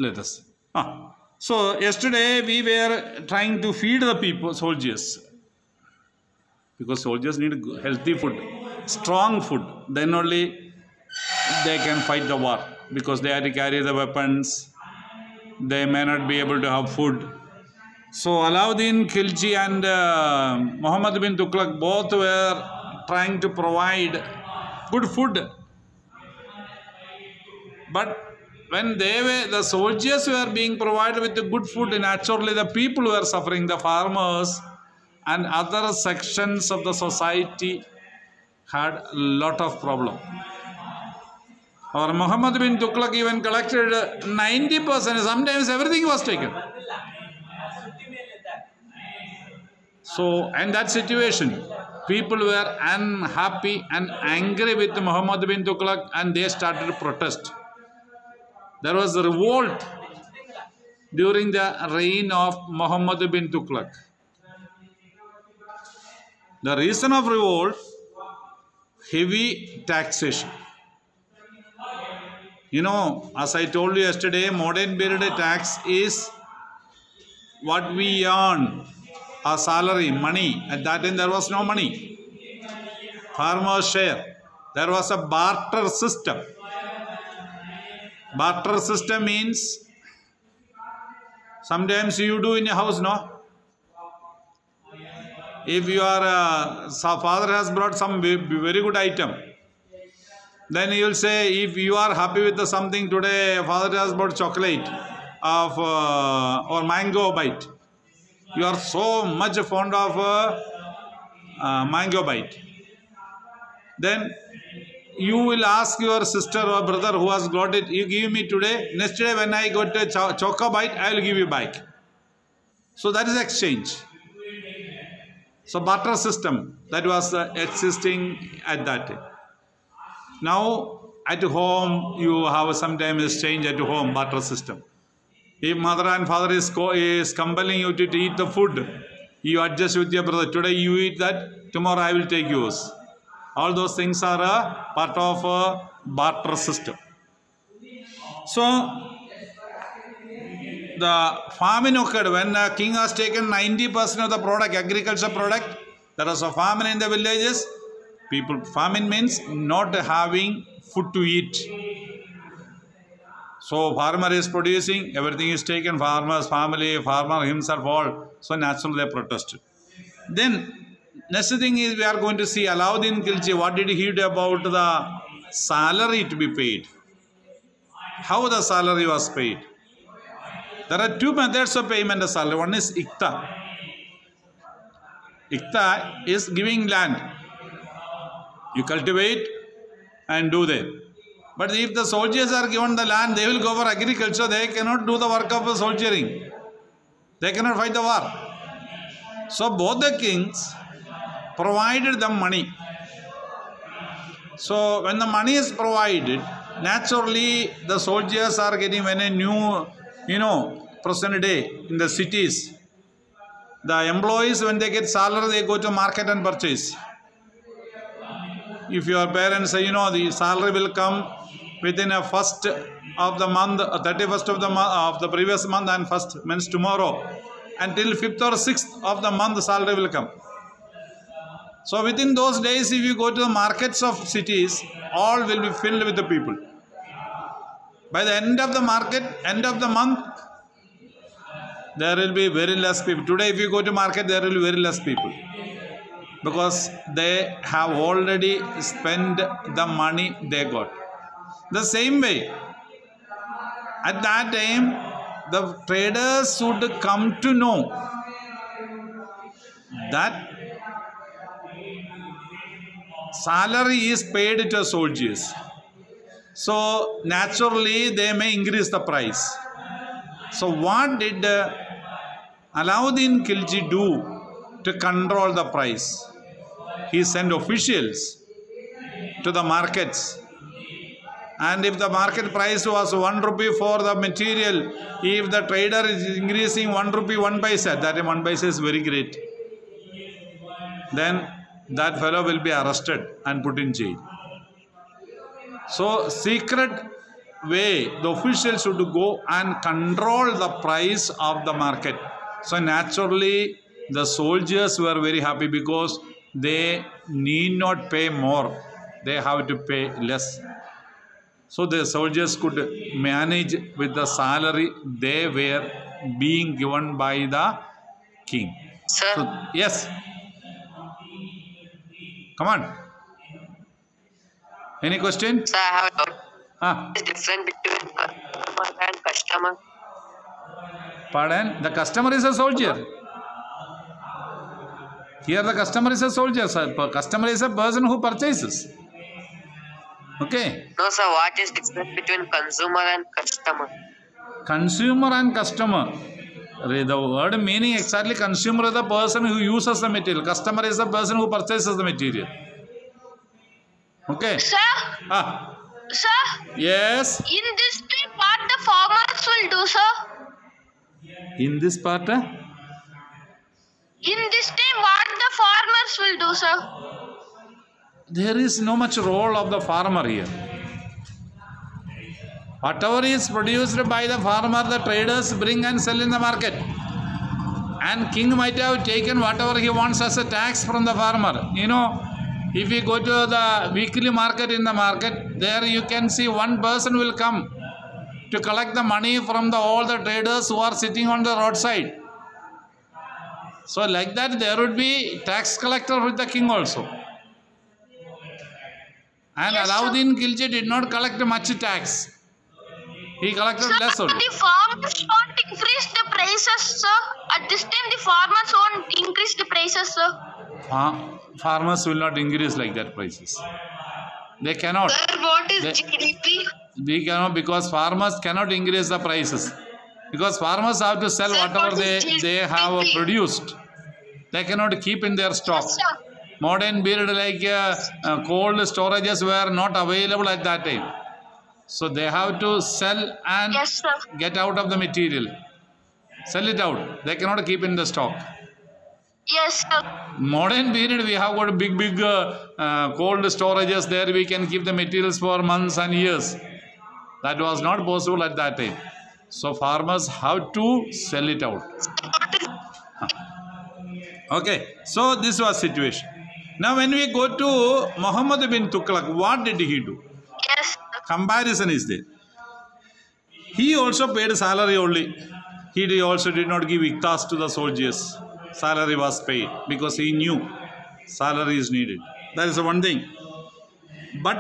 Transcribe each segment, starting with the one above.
let us. So yesterday we were trying to feed the people, soldiers, because soldiers need healthy food, strong food. Then only they can fight the war, because they have to carry the weapons. They may not be able to have food. So Alauddin Khilji and Muhammad bin Tughlaq both were trying to provide good food. But when the soldiers were being provided with the good food, naturally the people were suffering, the farmers and other sections of the society had a lot of problem. Or Muhammad bin Tughlaq even collected 90%, sometimes everything was taken. So in that situation, people were unhappy and angry with Muhammad bin Tughlaq, and they started to protest. There was a revolt during the reign of Muhammad bin Tughlaq. The reason of revolt, heavy taxation. You know, as I told you yesterday, modern period tax is what we earn, our salary, money. At that time there was no money. Farmer's share. There was a barter system. Barter system means sometimes you do in your house, no? If your father has brought some very good item, then you will say, if you are happy with something today, father has brought chocolate of or mango bite. You are so much fond of mango bite. Then you will ask your sister or brother who has got it, you give me today, next day when I got a choco bite, I will give you back. So that is exchange. So barter system, that was existing at that time. Now at home you have sometimes exchange at home, barter system. If mother and father is compelling you to eat the food, you adjust with your brother. Today you eat that, tomorrow I will take yours. All those things are a part of a barter system. So the famine occurred when the king has taken 90% of the product, agriculture product. There was a famine in the villages. Famine means not having food to eat. So farmer is producing, everything is taken, farmer's family, farmer himself, all. So naturally they protested. Then next thing is we are going to see Alauddin Khilji. What did he do about the salary to be paid? How the salary was paid? There are two methods of payment of salary. One is Ikta. Ikta is giving land. You cultivate and do that. But if the soldiers are given the land, they will go for agriculture. They cannot do the work of soldiering. They cannot fight the war. So both the kings provided them money. So when the money is provided, naturally the soldiers are getting, when a new, present day in the cities, the employees, when they get salary, they go to market and purchase. If your parents say, the salary will come within a first of the month, 31st of the previous month, and first means tomorrow, until 5th or 6th of the month, salary will come. So within those days, if you go to the markets of cities, all will be filled with the people. By the end of the market, end of the month, there will be very less people. Today, if you go to market, there will be very less people, because they have already spent the money they got. The same way, at that time, the traders should come to know that salary is paid to soldiers. So naturally they may increase the price. So what did Alauddin Khilji do to control the price? He sent officials to the markets. And if the market price was 1 rupee for the material, if the trader is increasing 1 rupee 1 paisa, that 1 paisa is very great, then that fellow will be arrested and put in jail. So secret way the officials should go and control the price of the market. So naturally the soldiers were very happy because they need not pay more, they have to pay less. So the soldiers could manage with the salary they were being given by the king. Sir, So, yes. Come on. Any question? sir, I have a doubt. Ah, What is difference between customer and customer? pardon? The customer is a soldier. Here the customer is a soldier, sir. Customer is a person who purchases. Okay. No, sir. What is difference between consumer and customer? Consumer and customer. The word meaning exactly, consumer is the person who uses the material. Customer is the person who purchases the material. Okay. Sir, Ah, sir, yes. in this thing, what the farmers will do, sir? In this part, In this thing, what the farmers will do, sir? there is no much role of the farmer here. Whatever is produced by the farmer, the traders bring and sell in the market. And king might have taken whatever he wants as a tax from the farmer. You know, if you go to the weekly market in the market, there you can see one person will come to collect the money from all the traders who are sitting on the roadside. So like that, there would be tax collector with the king also. And Yes, sir. Alauddin Khilji did not collect much tax. He collected Sir, less only. the farmers won't increase the prices, sir. At this time, the farmers won't increase the prices, sir. Farmers will not increase like that prices. They cannot. Sir, what is They- GDP? We cannot, because farmers cannot increase the prices. Because farmers have to sell Sir, whatever what is they have GDP? produced. They cannot keep in their stock. Yes, sir. Modern period like cold storages were not available at that time. So they have to sell and Yes, sir. get out of the material. Sell it out. They cannot keep in the stock. Yes, sir. Modern period we have got big cold storages. There we can keep the materials for months and years. That was not possible at that time. So farmers have to sell it out. Okay, so this was situation. Now when we go to Muhammad bin Tughlaq, what did he do? Yes, sir. Comparison is there. He also paid salary only. He also did not give iktas to the soldiers. Salary was paid because he knew salary is needed. That is the one thing. But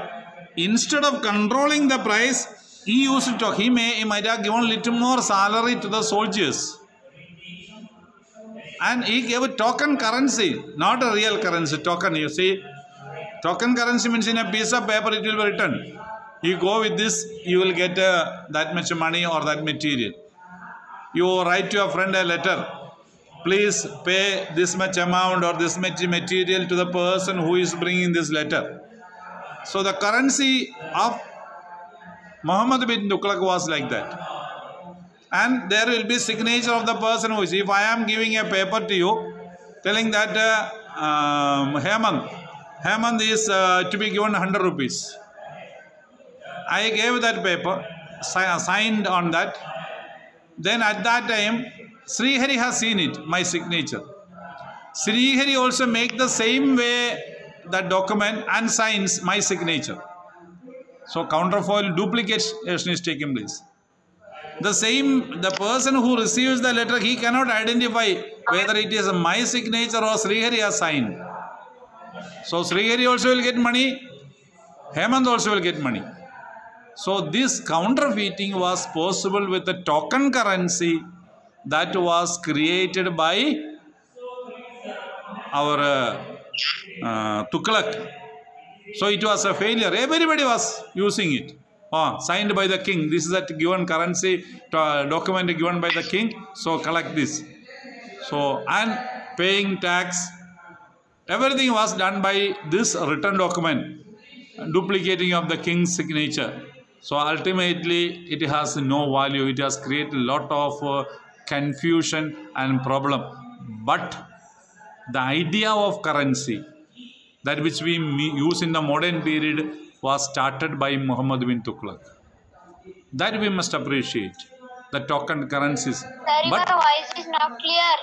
instead of controlling the price, he used to talk. He might have given little more salary to the soldiers. And he gave a token currency, not a real currency, token. You see, token currency means in a piece of paper it will be written. You go with this, you will get that much money or that material. You write to your friend a letter. Please pay this much amount or this much material to the person who is bringing this letter. So the currency of Muhammad bin Tughlaq was like that. And there will be signature of the person who is. If I am giving a paper to you, telling that Hemant is to be given 100 rupees. I gave that paper, signed on that. Then at that time, Srihari has seen it, my signature. Srihari also make the same way that document and signs my signature. So counterfoil duplication is taking place. The person who receives the letter, he cannot identify whether it is my signature or Srihari has signed. So Srihari also will get money, Hemant also will get money. So this counterfeiting was possible with the token currency that was created by our Tughlaq. So it was a failure. Everybody was using it. Signed by the king. This is a given currency document given by the king. So collect this. So and paying tax. Everything was done by this written document. Duplicating of the king's signature. So ultimately it has no value. It has created a lot of confusion and problem. But the idea of currency, that which we use in the modern period, was started by Muhammad bin Tughlaq. That we must appreciate. The token currencies. Sir, But your voice is not clear.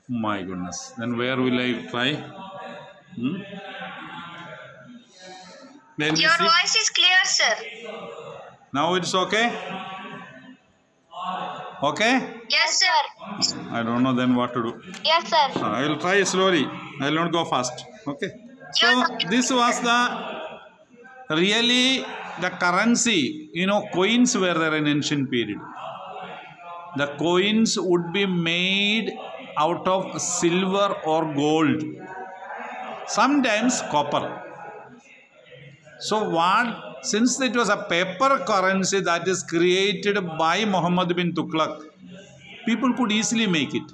my goodness. Then where will I try? Then we Your see. voice is clear, sir. Now it's okay? Okay? Yes, sir. I don't know then what to do. Yes, sir. I will try slowly. I will not go fast. Okay. So this was the really the currency. Coins were there in ancient period. The coins would be made out of silver or gold. Sometimes copper. So since it was a paper currency that is created by Muhammad bin Tughlaq, people could easily make it.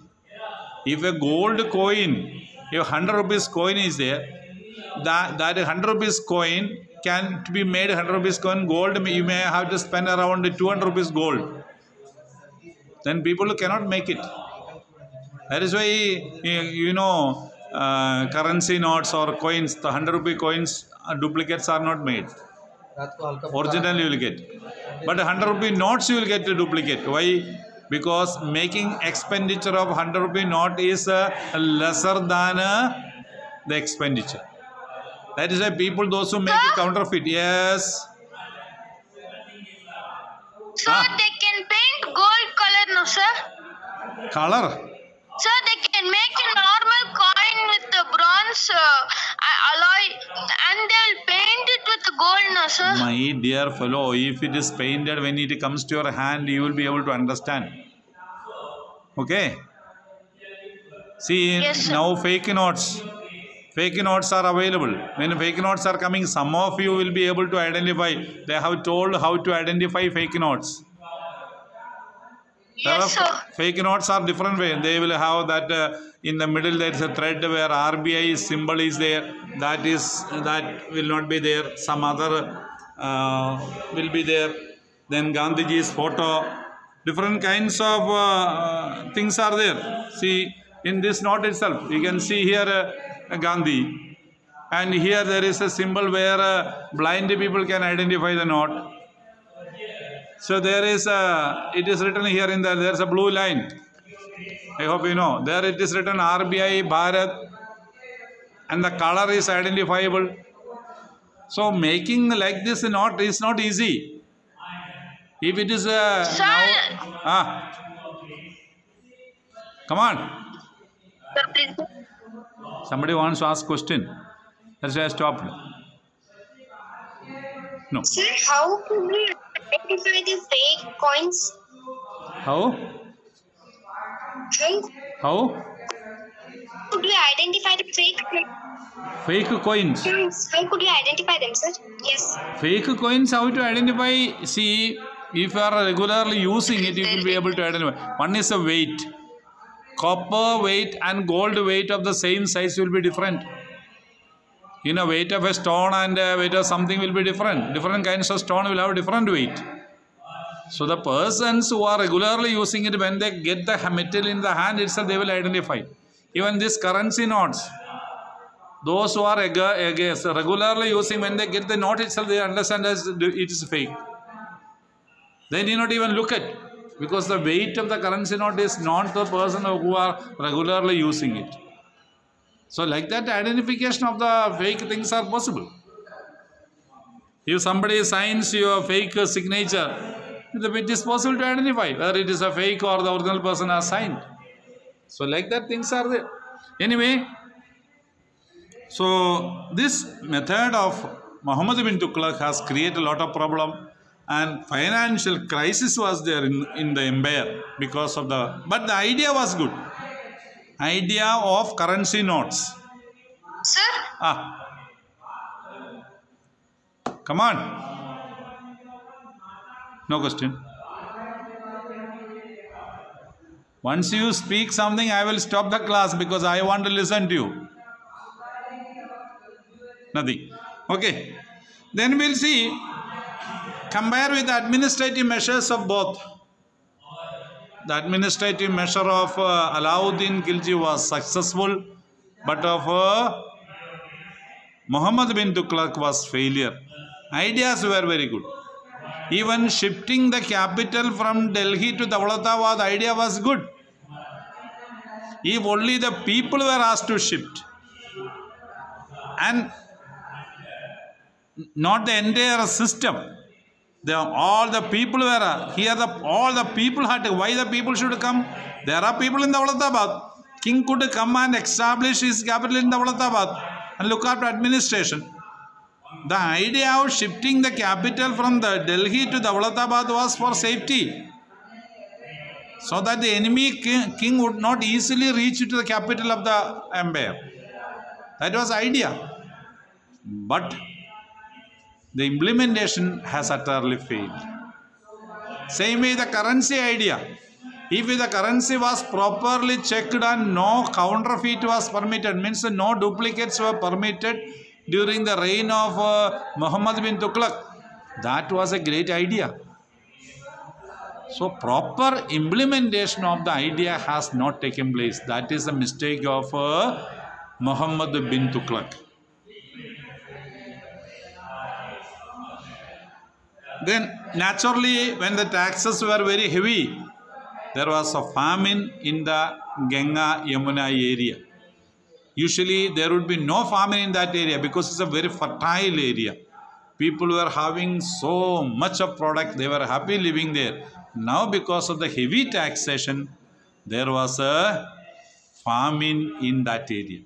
If a gold coin, if 100 rupees coin is there, that 100 rupees coin can be made 100 rupees coin gold, you may have to spend around 200 rupees gold. Then people cannot make it. That is why, currency notes or coins, the 100 rupee coins, duplicates are not made. Original you will get. But 100 rupee notes you will get a duplicate. Why? Because making expenditure of 100 rupee note is lesser than the expenditure. That is why people, those who make it counterfeit. Yes. So they can paint gold color, no, sir? Color. So they can make a normal coin with the bronze alloy and they will paint it with gold, no, sir? My dear fellow, if it is painted when it comes to your hand, you will be able to understand. Okay? See, Yes, sir. now fake notes. Fake notes are available. When fake notes are coming, some of you will be able to identify. They have told how to identify fake notes. Yes, sir. Fake notes are different way. They will have that in the middle there is a thread where RBI symbol is there. That will not be there. Some other will be there. Then Gandhiji's photo. Different kinds of things are there. See, in this note itself, you can see here Gandhi. And here there is a symbol where blind people can identify the note. So there is it is written here there is a blue line. I hope you know. There it is written RBI Bharat and the color is identifiable. So making like this note is not easy. If it is come on. Sir, please. Somebody wants to ask question. That's why I stopped. No. Sir, how could we identify the fake coins? How? How? Could we identify the fake Fake coins. coins? How could we identify them, sir? Yes. Fake coins, how to identify? See, if you are regularly using it, you will be able to identify. One is the weight. Copper weight and gold weight of the same size will be different. Weight of a stone and weight of something will be different. Different kinds of stone will have different weight. So the persons who are regularly using it, when they get the metal in the hand itself, they will identify. Even this currency notes, those who are regularly using, when they get the note itself, they understand as it is fake. They need not even look at it, because the weight of the currency note is not the person who are regularly using it. So like that, identification of the fake things are possible. If somebody signs your fake signature, it is possible to identify whether it is a fake or the original person has signed. So like that, things are there. Anyway, so this method of Muhammad bin Tughlaq has created a lot of problem, and financial crisis was there in the empire because of but the idea was good. Idea of currency notes. Sir? Come on. No question. Once you speak something, I will stop the class because I want to listen to you. Nothing. Okay. Then we'll see. Compare with the administrative measures of both. The administrative measure of Alauddin Khilji was successful, but of Muhammad bin Tughlaq was failure. Ideas were very good. Even shifting the capital from Delhi to Daulatabad, the idea was good. If only the people were asked to shift, and not the entire system. All the people were here. All the people had to. Why the people should come? There are people in Daulatabad. King could come and establish his capital in Daulatabad and look after administration. The idea of shifting the capital from the Delhi to Daulatabad was for safety, so that the enemy king would not easily reach to the capital of the empire. That was the idea. But the implementation has utterly failed. Same way the currency idea. If the currency was properly checked and no counterfeit was permitted, means no duplicates were permitted during the reign of Muhammad bin Tughlaq, that was a great idea. So proper implementation of the idea has not taken place. That is the mistake of Muhammad bin Tughlaq. Then naturally, when the taxes were very heavy, there was a famine in the Ganga Yamuna area. Usually there would be no famine in that area because it's a very fertile area. People were having so much of product, they were happy living there. Now because of the heavy taxation, there was a famine in that area.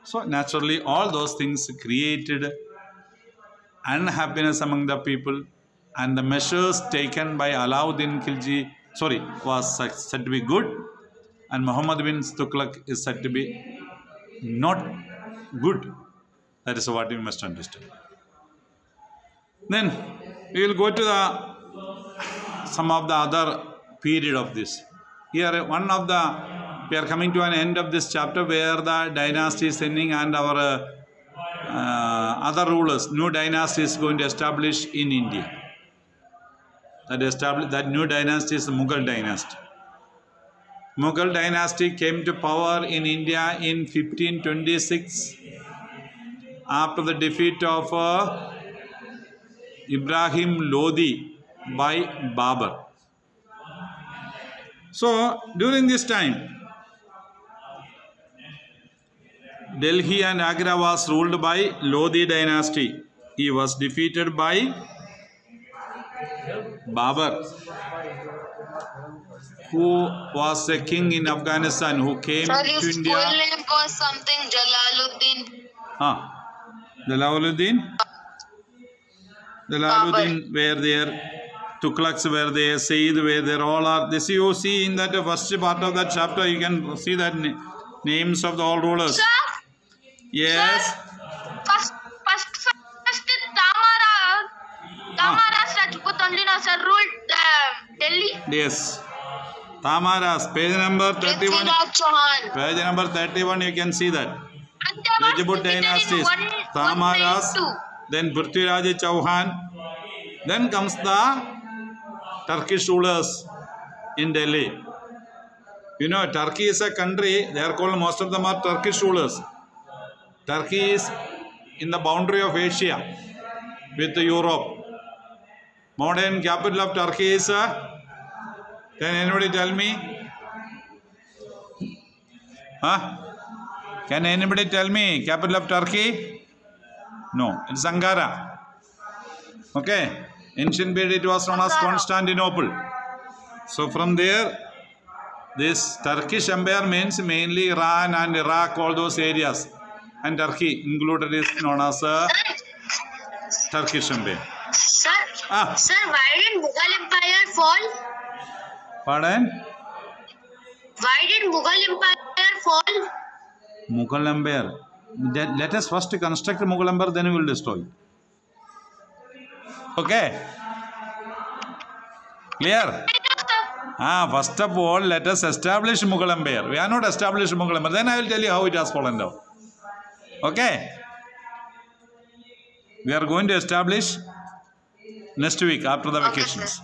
So naturally all those things created unhappiness among the people, and the measures taken by Alauddin Khilji was said to be good, and Muhammad bin Tughlaq is said to be not good. That is what we must understand. Then we will go to some of the other period of this. Here we are coming to an end of this chapter where the dynasty is ending and our other rulers, new dynasty is going to establish in India. That new dynasty is the Mughal dynasty. Mughal dynasty came to power in India in 1526 after the defeat of Ibrahim Lodi by Babur. So during this time, Delhi and Agra was ruled by Lodi dynasty. He was defeated by Babur, who was a king in Afghanistan, who came to India. His full name was something Jalaluddin. Jalaluddin were there, Tughlaqs were there, Sayyid were there, all are. This you see in that first part of that chapter, you can see that names of the all rulers. Sir? Yes. Sir, first Tamaras Rajputana sir ruled Delhi. Yes. Tamaras, page number 31. Page number 31, you can see that. Rajput dynasties, Tamaras, then Prithviraj Chauhan. Then comes the Turkish rulers in Delhi. You know, Turkey is a country, they are called, most of them are Turkish rulers. Turkey is in the boundary of Asia with Europe. Modern capital of Turkey is, can anybody tell me? Can anybody tell me capital of Turkey? No, it's Ankara. Okay, ancient period it was known as Constantinople. So from there, this Turkish empire means mainly Iran and Iraq, all those areas, and Turkey included is known as Turkish empire. Sir, why did Mughal Empire fall? Pardon? Why did Mughal Empire fall? Mughal empire. Let us first construct Mughal empire, then we will destroy. Okay? Clear? First of all, let us establish Mughal empire. We are not established Mughal empire. Then I will tell you how it has fallen down. Okay? We are going to establish next week after the vacations.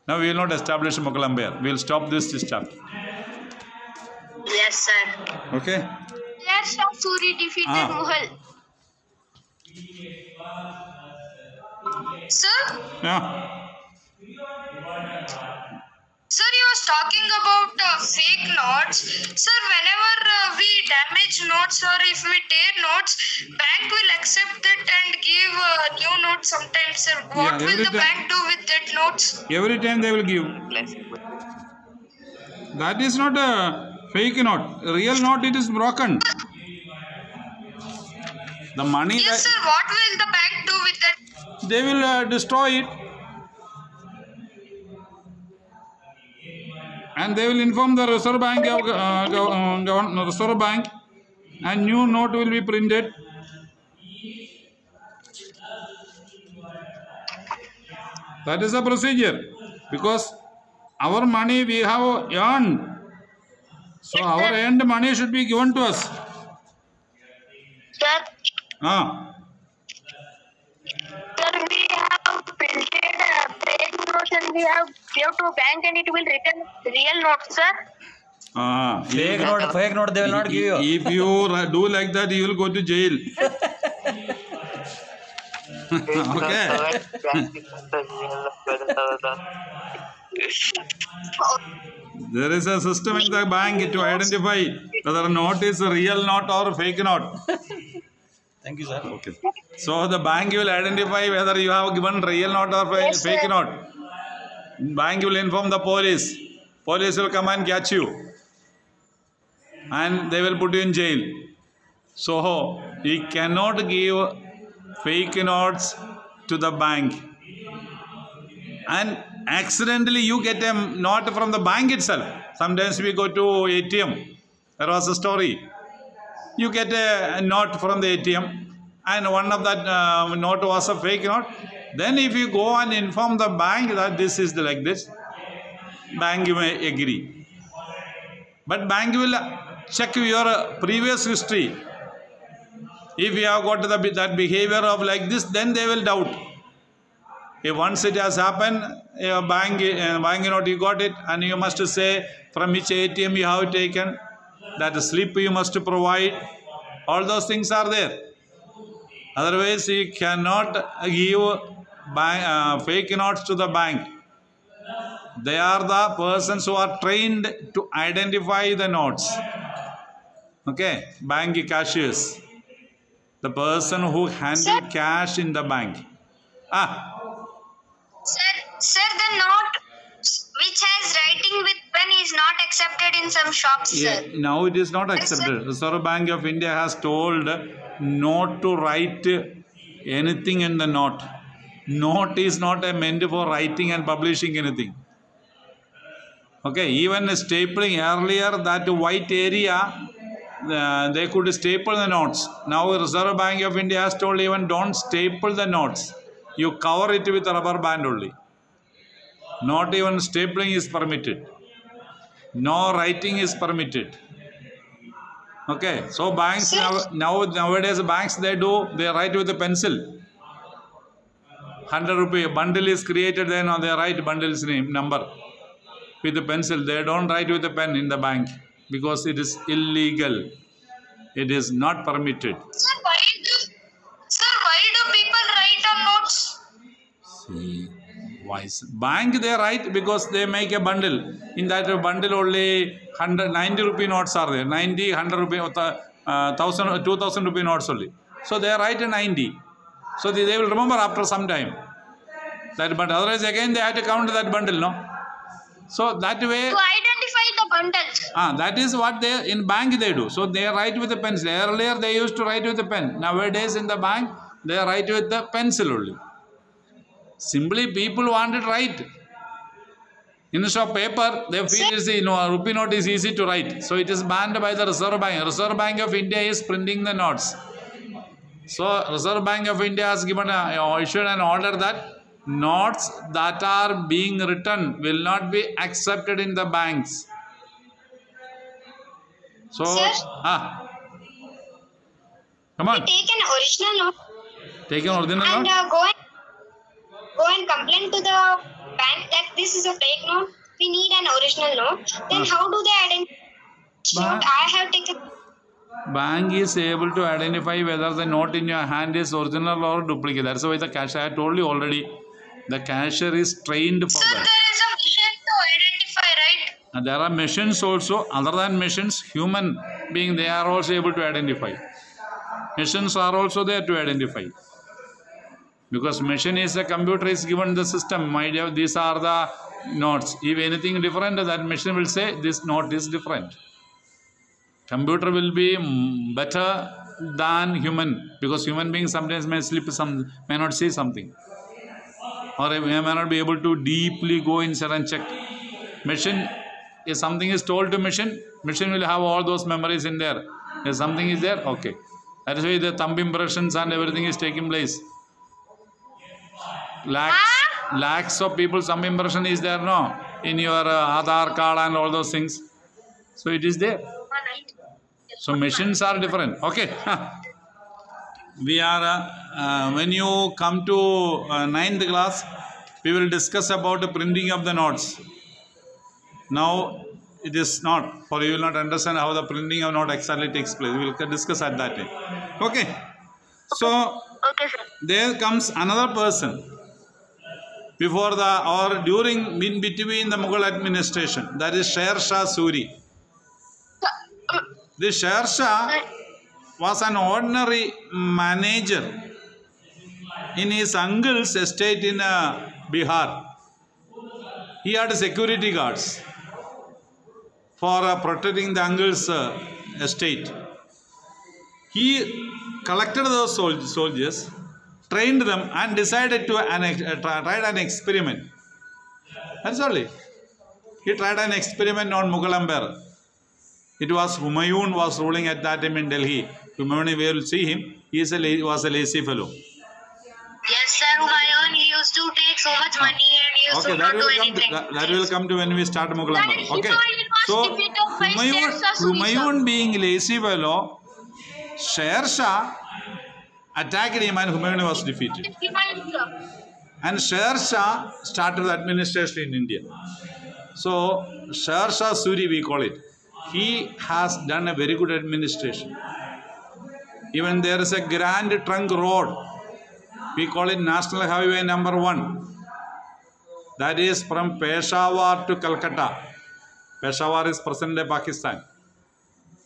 Now we will not establish Mughal empire. We will stop this chapter. Yes, sir. Okay? Yes, Suri defeated Mughal. Sir, Yeah. sir, you was talking about fake notes. Sir, whenever we damage notes or if we tear notes, bank will accept it and give new notes sometimes, sir. What will every the bank do with that notes? Every time they will give. That is not a fake note. Real note, it is broken. The money Yes, sir. What will the bank do with that? they will destroy it. And they will inform the Reserve Bank Reserve Bank, and new note will be printed. That is the procedure, because our money we have earned, so our earned money should be given to us. Sir, Sir, we have printed fake notes and we have give to bank and it will return real notes, sir. Fake note, they will not give you. If you do like that, you will go to jail. Okay. There is a system in the bank to identify whether a note is a real note or fake note. Thank you, sir. Okay. So the bank will identify whether you have given real note or fake note. Bank will inform the police. Police will come and catch you, and they will put you in jail. So you cannot give fake notes to the bank. And accidentally you get a note from the bank itself. Sometimes we go to ATM. There was a story. You get a note from the ATM, and one of that note was a fake note. Then if you go and inform the bank that this is like this, bank may agree. But bank will check your previous history. If you have got that behavior of like this, then they will doubt. If once it has happened, a bank note you got it, and you must say from which ATM you have taken, that slip you must provide. All those things are there. Otherwise, you cannot give fake notes to the bank. They are the persons who are trained to identify the notes. Okay, bank cashiers. The person who handles cash in the bank. Sir, the note which has writing with pen is not accepted in some shops, sir. Now it is not accepted. Reserve Bank of India has told not to write anything in the note. Note is not meant for writing and publishing anything. Okay, even stapling earlier, that white area, they could staple the notes. Now Reserve Bank of India has told even don't staple the notes. You cover it with a rubber band only. Not even stapling is permitted. No writing is permitted. Okay, so banks nowadays banks they write with a pencil. 100 rupee bundle is created, then they write bundle's name number with a pencil. They don't write with a pen in the bank because it is illegal. It is not permitted. Sir, why do people write on notes? See, wise bank they write because they make a bundle. In that bundle only 90 rupee notes are there. 90, 100 rupee, 1000, 2000 rupee notes only. So they write a 90. So they will remember after some time. That, but otherwise again they have to count that bundle, no? So that way. To identify the bundles. That is what they in bank they do. So they write with a pencil. Earlier they used to write with a pen. Nowadays in the bank they write with the pencil only. Simply people want it right. Instead of paper, they feel is a rupee note is easy to write. So it is banned by the Reserve Bank. Reserve Bank of India is printing the notes. So Reserve Bank of India has given issued an order that notes that are being written will not be accepted in the banks. So, come on. Take an original note. Take an original and note. Go and complain to the bank that this is a fake note. We need an original note. Then how do they identify? I have taken. Bank is able to identify whether the note in your hand is original or duplicate. That's why the cashier, I told you already, the cashier is trained for Sir, that. there is a mission to identify, right? And there are machines also, other than machines, human being, they are also able to identify. Machines are also there to identify. Because machine is a computer is given the system, my dear, these are the notes. If anything different, that machine will say this note is different. Computer will be better than human, because human beings sometimes may slip some, may not see something, or may not be able to deeply go inside and check. Machine, if something is told to machine, machine will have all those memories in there. If something is there, okay. That is why the thumb impressions and everything is taking place. Lakhs of people, some impression is there, no, in your Aadhaar card and all those things. So it is there. So machines are different. Okay. We are, when you come to 9th class, we will discuss about the printing of the notes. Now, it is not, for you will not understand how the printing of note exactly takes place. We will discuss at that time. Okay. So, Okay, sir. there comes another person before the, or during, in between the Mughal administration, that is Sher Shah Suri. This Sher Shah was an ordinary manager in his uncle's estate in Bihar. He had security guards for protecting the uncle's estate. He collected those soldiers, trained them, and decided to try an experiment. That's all. He tried an experiment on Mughal Emperor. It was Humayun was ruling at that time in Delhi. Humayun, we will see him. He was a lazy fellow. Yes, sir. Humayun, he used to take so much money and he used to not do anything. That will come to when we start Mughal Emperor. Okay. So defeated by Sher Shah Suri, Humayun being lazy fellow, Sher Shah attacked him and Humayun was defeated. And Sher Shah started the administration in India. So Sher Shah Suri, we call it. He has done a very good administration. Even there is a Grand Trunk Road. We call it National Highway number 1. That is from Peshawar to Calcutta. Peshawar is present-day Pakistan.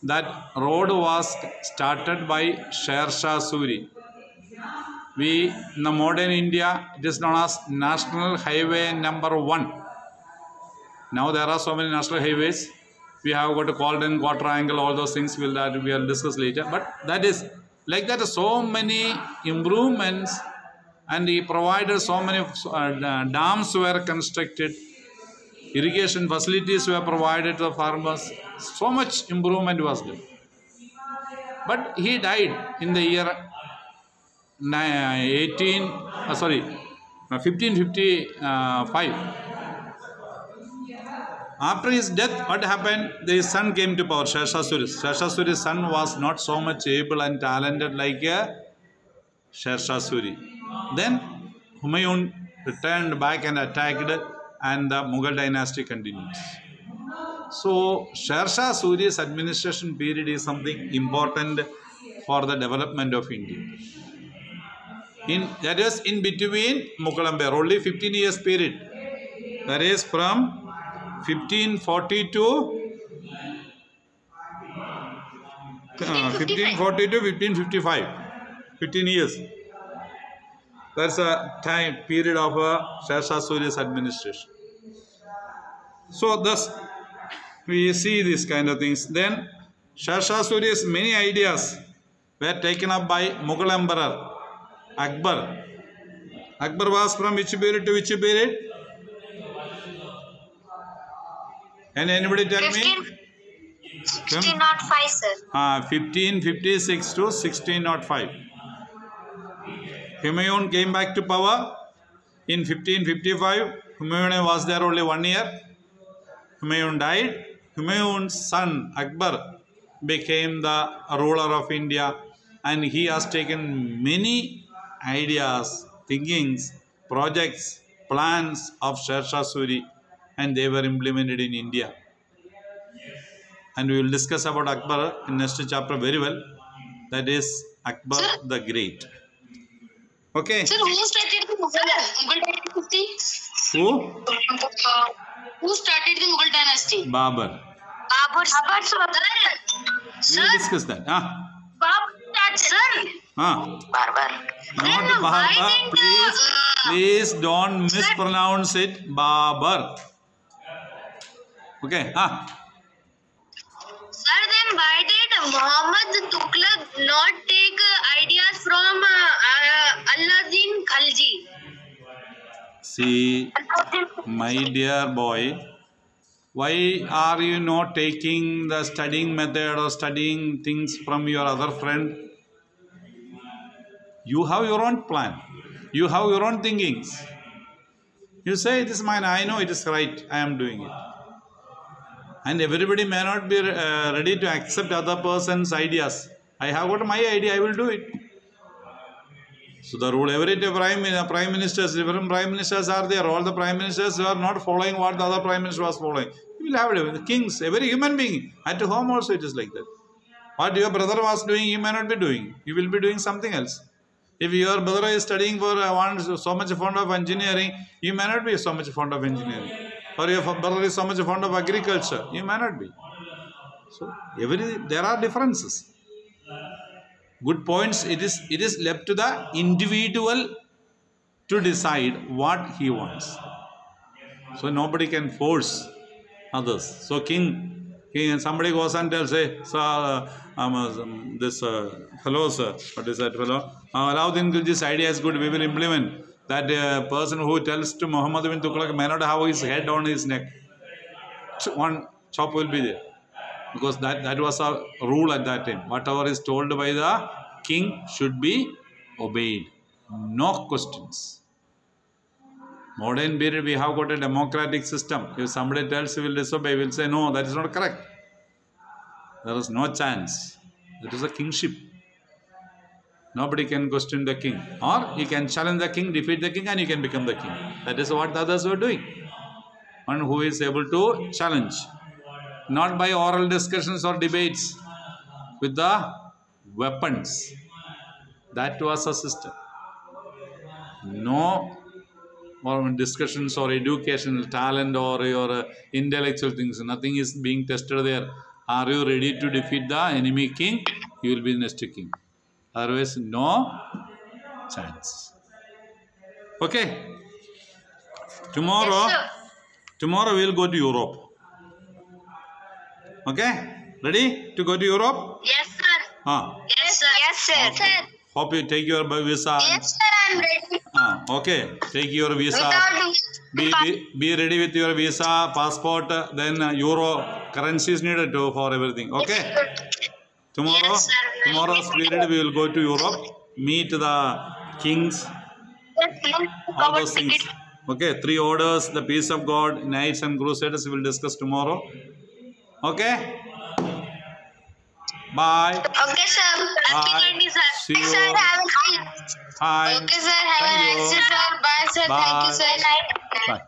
That road was started by Sher Shah Suri. In the modern India, it is known as National Highway number 1. Now there are so many national highways. We have got a Golden Quadrangle, all those things we will discuss later. But that is like that, so many improvements, and he provided so many dams were constructed, irrigation facilities were provided to the farmers. So much improvement was done. But he died in the year 1555. After his death, what happened? His son came to power, Sher Shah Suri. Sher Shah Suri's son was not so much able and talented like Sher Shah Suri. Then Humayun returned back and attacked, and the Mughal dynasty continues. So Sher Shah Suri's administration period is something important for the development of India. That is in between Mughal Empire, only 15 years period. That is from 1540 to 1555, 15 years. That's a time period of Sher Shah Suri's administration. So thus we see these kind of things. Then Sher Shah Suri's many ideas were taken up by Mughal Emperor Akbar. Akbar was from which period to which period? Can anybody tell me? 1605, sir. 1556 to 1605. Humayun came back to power in 1555. Humayun was there only 1 year. Humayun died. Humayun's son Akbar became the ruler of India, and he has taken many ideas, thinkings, projects, plans of Sher Shah Suri, and they were implemented in India. and we will discuss about Akbar in next chapter very well. That is Akbar the Great. Okay. Sir, who started the Mughal dynasty? Who? Who started the Mughal dynasty? Babur. Babur, sir. We will discuss that. Babur, sir. Barbar. Not Babur. Please don't mispronounce it. Babur. Okay. Sir, then why did Muhammad Tughlaq not take ideas from Alauddin Khalji? See, my dear boy, why are you not taking the studying method or studying things from your other friend? You have your own plan. You have your own thinkings. You say, it is mine. I know it is right. I am doing it. And everybody may not be ready to accept other person's ideas. I have got my idea. I will do it. So the rule, every day prime ministers, different prime ministers are there. All the prime ministers who are not following what the other prime minister was following. You will have it. The kings, every human being. At home also it is like that. What your brother was doing, you may not be doing. You will be doing something else. If your brother is studying for so much fond of engineering, you may not be so much fond of engineering. Or your brother is so much fond of agriculture, you may not be. So there are differences. Good points. It is left to the individual to decide what he wants. So nobody can force others. So king, somebody goes and tells, hey, this fellow, sir, what is that fellow? Alauddin Khilji's idea is good, we will implement. That person who tells to Muhammad bin Tughlaq may not have his head on his neck. One chop will be there. Because that was a rule at that time. Whatever is told by the king should be obeyed. No questions. Modern period, we have got a democratic system. If somebody tells he will disobey, we will say, no, that is not correct. There is no chance. It is a kingship. Nobody can question the king. Or he can challenge the king, defeat the king, and he can become the king. That is what the others were doing. One who is able to challenge. Not by oral discussions or debates. With the weapons. That was a system. No discussions or educational talent or your intellectual things. Nothing is being tested there. Are you ready to defeat the enemy king? You will be the next king. Otherwise, no chance. Okay. Tomorrow we will go to Europe. Okay? Ready to go to Europe? Yes, sir. Yes, sir. Yes, sir. Okay. Hope you take your visa. Yes, sir, I'm ready. Okay. Take your visa. Without Be ready with your visa, passport, then euro currency is needed for everything. Okay? Tomorrow's period we will go to Europe, meet the kings, all those things. Okay, 3 orders, the peace of God, knights and crusaders we will discuss tomorrow. Okay? Bye. Okay, sir. Happy New Year, sir. See you. Sir, have a nice. Hi. Okay, sir. Have a Thank you. nice day, sir. Bye, sir. Bye. Thank you, sir. Bye.